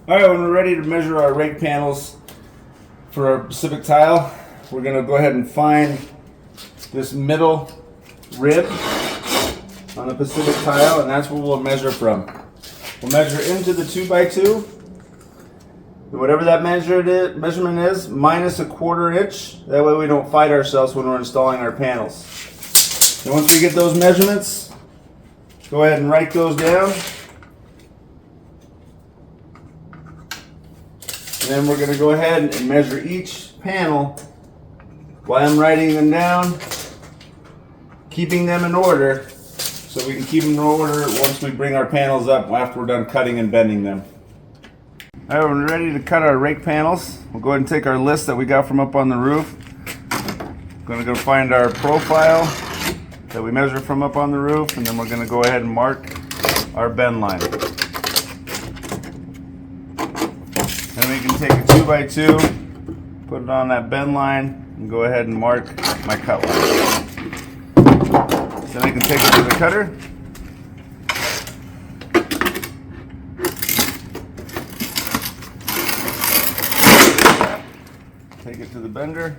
Alright, when we're ready to measure our rake panels for our Pacific tile, we're going to go ahead and find this middle rib on the Pacific tile, and that's where we'll measure from. We'll measure into the 2x2, and whatever that measurement is, minus a 1/4 inch. That way we don't fight ourselves when we're installing our panels. And once we get those measurements, go ahead and write those down. And then we're going to go ahead and measure each panel while I'm writing them down, keeping them in order so we can keep them in order once we bring our panels up after we're done cutting and bending them. Alright, when we're ready to cut our rake panels, we'll go ahead and take our list that we got from up on the roof. We're going to go find our profile that we measure from up on the roof, and then we're going to go ahead and mark our bend line. Then we can take a 2x2, put it on that bend line, and go ahead and mark my cut line. Then I can take it to the cutter. Take it to the bender.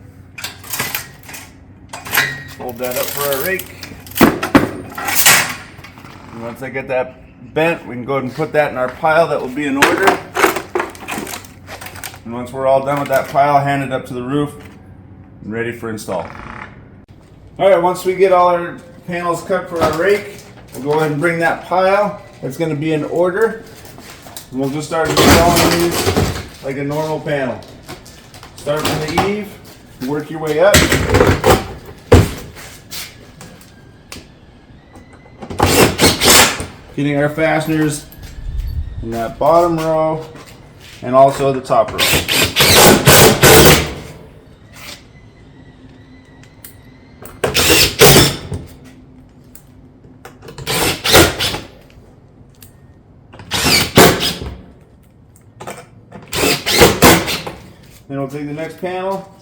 Fold that up for our rake. And once I get that bent, we can go ahead and put that in our pile that will be in order. And once we're all done with that pile, hand it up to the roof and ready for install. Alright, once we get all our panels cut for our rake, we'll go ahead and bring that pile that's going to be in order. And we'll just start installing these like a normal panel. Start from the eave, work your way up. Getting our fasteners in that bottom row and also the top row. Then we'll take the next panel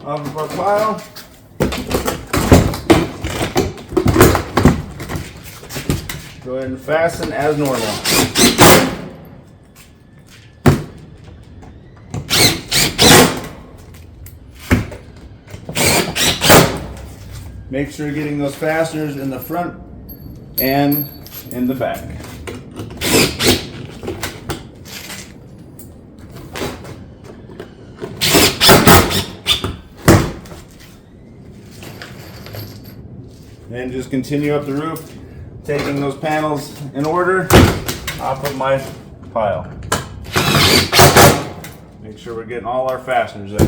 off of our pile. Go ahead and fasten as normal. Make sure you're getting those fasteners in the front and in the back. And just continue up the roof, taking those panels in order off of my pile. Make sure we're getting all our fasteners in.